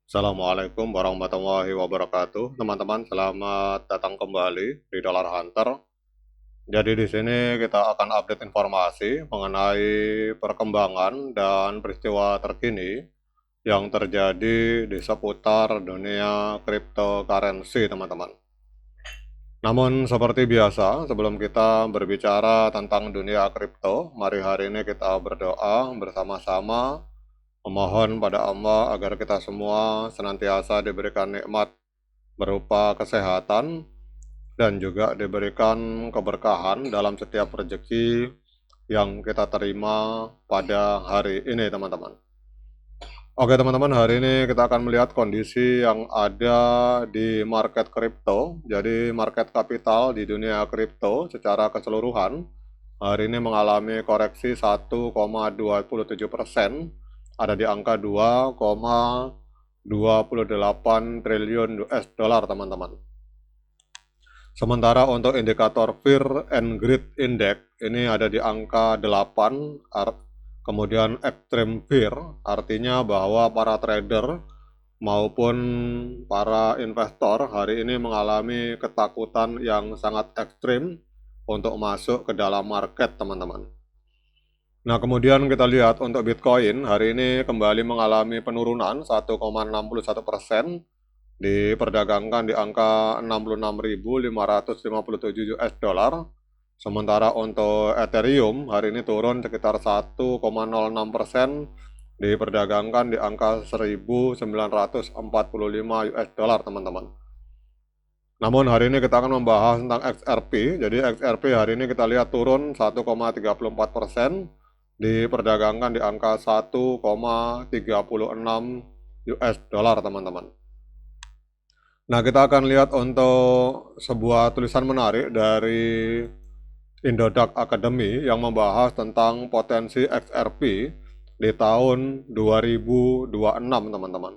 Assalamualaikum warahmatullahi wabarakatuh. Teman-teman, selamat datang kembali di Dollar Hunter. Jadi di sini kita akan update informasi mengenai perkembangan dan peristiwa terkini yang terjadi di seputar dunia cryptocurrency, teman-teman. Namun seperti biasa, sebelum kita berbicara tentang dunia kripto, mari hari ini kita berdoa bersama-sama memohon pada Allah agar kita semua senantiasa diberikan nikmat berupa kesehatan dan juga diberikan keberkahan dalam setiap rezeki yang kita terima pada hari ini, teman-teman. Oke, teman-teman, hari ini kita akan melihat kondisi yang ada di market kripto. Jadi market kapital di dunia kripto secara keseluruhan hari ini mengalami koreksi 1,27%, ada di angka 2,28 triliun US dollar, teman-teman. Sementara untuk indikator Fear and Greed Index ini ada di angka 8, kemudian Extreme Fear, artinya bahwa para trader maupun para investor hari ini mengalami ketakutan yang sangat ekstrim untuk masuk ke dalam market, teman-teman. Nah, kemudian kita lihat untuk Bitcoin hari ini kembali mengalami penurunan 1,61%, diperdagangkan di angka 66.557 US dollar. Sementara untuk Ethereum hari ini turun sekitar 1,06%, diperdagangkan di angka 1.945 US dollar, teman-teman. Namun hari ini kita akan membahas tentang XRP. Jadi XRP hari ini kita lihat turun 1,34%, diperdagangkan di angka 1,36 US dollar, teman-teman. Nah, kita akan lihat untuk sebuah tulisan menarik dari Indodax Academy yang membahas tentang potensi XRP di tahun 2026, teman-teman.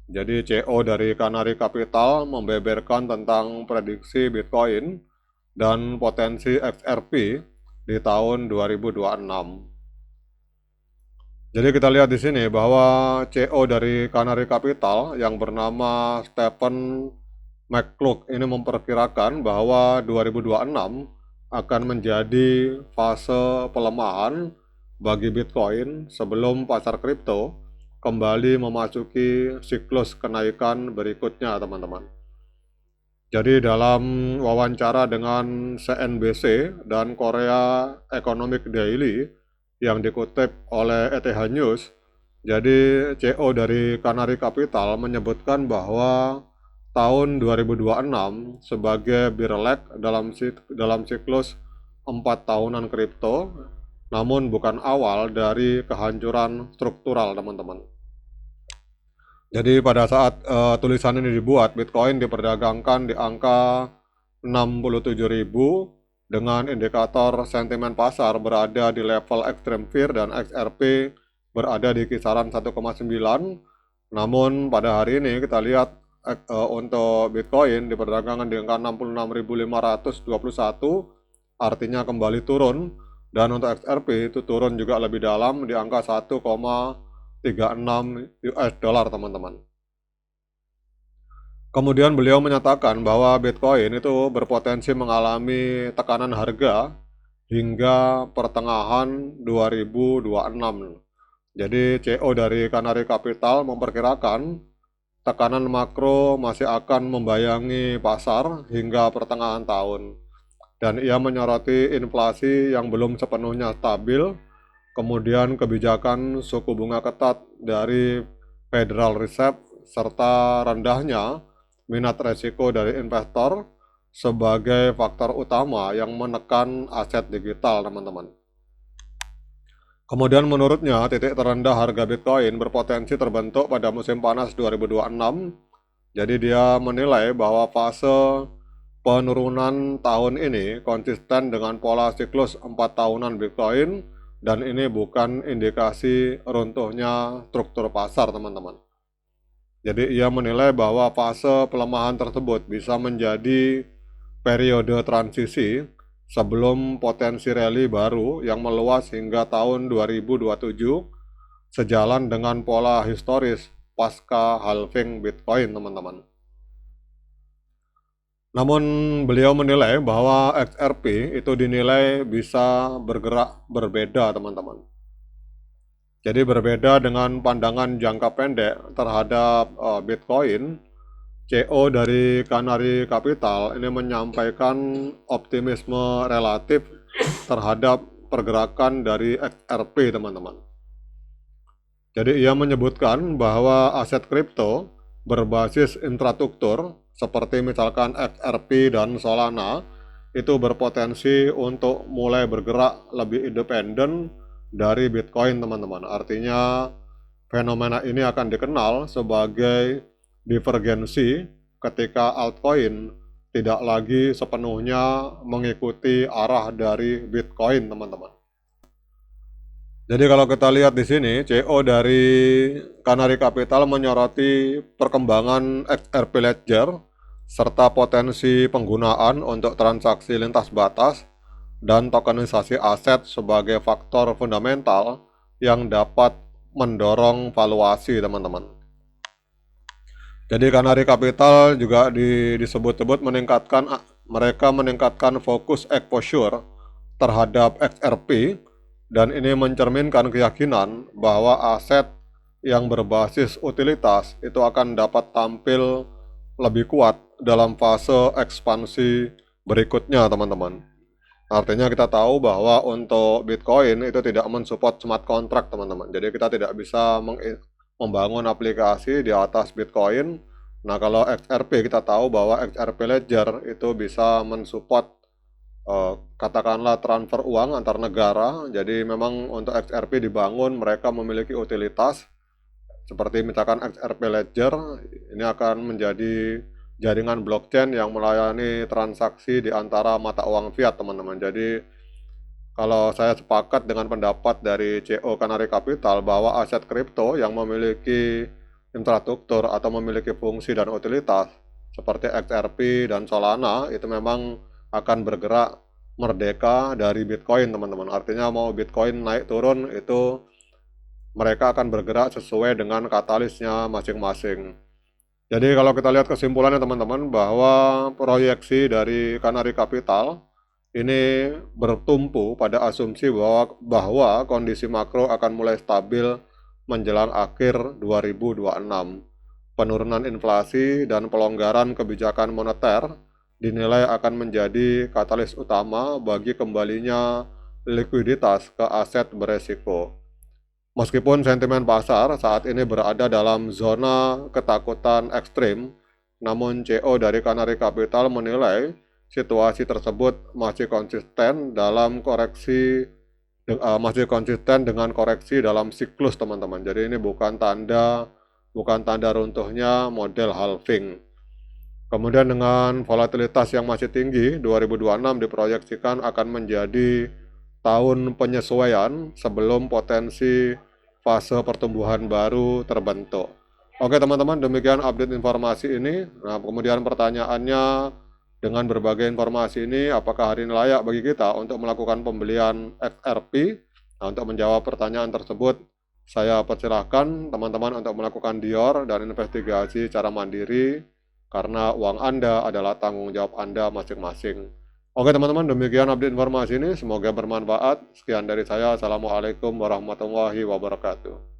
Jadi CEO dari Canary Capital membeberkan tentang prediksi Bitcoin dan potensi XRP di tahun 2026. Jadi kita lihat di sini bahwa CEO dari Canary Capital yang bernama Stephen McCloud ini memperkirakan bahwa 2026 akan menjadi fase pelemahan bagi Bitcoin sebelum pasar kripto kembali memasuki siklus kenaikan berikutnya, teman-teman. Jadi dalam wawancara dengan CNBC dan Korea Economic Daily yang dikutip oleh ETH News, jadi CEO dari Canary Capital menyebutkan bahwa tahun 2026 sebagai bear lag dalam siklus 4 tahunan kripto, namun bukan awal dari kehancuran struktural, teman-teman. Jadi pada saat tulisan ini dibuat, Bitcoin diperdagangkan di angka 67.000 dengan indikator sentimen pasar berada di level extreme fear dan XRP berada di kisaran 1,9. Namun pada hari ini kita lihat untuk Bitcoin diperdagangkan di angka 66.521, artinya kembali turun, dan untuk XRP itu turun juga lebih dalam di angka 1,36 US dollar, teman-teman. Kemudian beliau menyatakan bahwa Bitcoin itu berpotensi mengalami tekanan harga hingga pertengahan 2026. Jadi CEO dari Canary Capital memperkirakan tekanan makro masih akan membayangi pasar hingga pertengahan tahun. Dan ia menyoroti inflasi yang belum sepenuhnya stabil, kemudian kebijakan suku bunga ketat dari Federal Reserve, serta rendahnya minat resiko dari investor sebagai faktor utama yang menekan aset digital, teman-teman. Kemudian menurutnya titik terendah harga Bitcoin berpotensi terbentuk pada musim panas 2026. Jadi dia menilai bahwa fase penurunan tahun ini konsisten dengan pola siklus 4 tahunan Bitcoin, dan ini bukan indikasi runtuhnya struktur pasar, teman-teman. Jadi ia menilai bahwa fase pelemahan tersebut bisa menjadi periode transisi sebelum potensi rally baru yang meluas hingga tahun 2027, sejalan dengan pola historis pasca halving Bitcoin, teman-teman. Namun beliau menilai bahwa XRP itu dinilai bisa bergerak berbeda, teman-teman. Jadi berbeda dengan pandangan jangka pendek terhadap Bitcoin, CEO dari Canary Capital ini menyampaikan optimisme relatif terhadap pergerakan dari XRP, teman-teman. Jadi ia menyebutkan bahwa aset kripto berbasis infrastruktur seperti misalkan XRP dan Solana itu berpotensi untuk mulai bergerak lebih independen dari Bitcoin, teman-teman. Artinya fenomena ini akan dikenal sebagai divergensi ketika altcoin tidak lagi sepenuhnya mengikuti arah dari Bitcoin, teman-teman. Jadi kalau kita lihat di sini, CEO dari Canary Capital menyoroti perkembangan XRP Ledger serta potensi penggunaan untuk transaksi lintas batas dan tokenisasi aset sebagai faktor fundamental yang dapat mendorong valuasi, teman-teman. Jadi Canary Capital juga disebut-sebut mereka meningkatkan fokus exposure terhadap XRP, dan ini mencerminkan keyakinan bahwa aset yang berbasis utilitas itu akan dapat tampil lebih kuat dalam fase ekspansi berikutnya, teman-teman. Artinya kita tahu bahwa untuk Bitcoin itu tidak mensupport smart contract, teman-teman. Jadi kita tidak bisa membangun aplikasi di atas Bitcoin. Nah, kalau XRP kita tahu bahwa XRP Ledger itu bisa mensupport katakanlah transfer uang antar negara. Jadi memang untuk XRP dibangun, mereka memiliki utilitas seperti misalkan XRP Ledger ini akan menjadi jaringan blockchain yang melayani transaksi di antara mata uang fiat, teman-teman. Jadi kalau saya sepakat dengan pendapat dari CEO Canary Capital bahwa aset kripto yang memiliki infrastruktur atau memiliki fungsi dan utilitas seperti XRP dan Solana itu memang akan bergerak merdeka dari Bitcoin, teman-teman. Artinya mau Bitcoin naik turun itu mereka akan bergerak sesuai dengan katalisnya masing-masing. Jadi kalau kita lihat kesimpulannya, teman-teman, bahwa proyeksi dari Canary Capital ini bertumpu pada asumsi bahwa kondisi makro akan mulai stabil menjelang akhir 2026. Penurunan inflasi dan pelonggaran kebijakan moneter dinilai akan menjadi katalis utama bagi kembalinya likuiditas ke aset beresiko. Meskipun sentimen pasar saat ini berada dalam zona ketakutan ekstrim, namun CEO dari Canary Capital menilai situasi tersebut masih konsisten dengan koreksi dalam siklus, teman-teman. Jadi ini bukan tanda runtuhnya model halving. Kemudian dengan volatilitas yang masih tinggi, 2026 diproyeksikan akan menjadi tahun penyesuaian sebelum potensi fase pertumbuhan baru terbentuk. Oke, teman-teman, demikian update informasi ini. Nah, kemudian pertanyaannya, dengan berbagai informasi ini, apakah hari ini layak bagi kita untuk melakukan pembelian XRP? Nah, untuk menjawab pertanyaan tersebut, saya persilahkan teman-teman untuk melakukan dior dan investigasi secara mandiri, karena uang Anda adalah tanggung jawab Anda masing-masing. Oke, teman-teman, demikian update informasi ini. Semoga bermanfaat. Sekian dari saya. Assalamualaikum warahmatullahi wabarakatuh.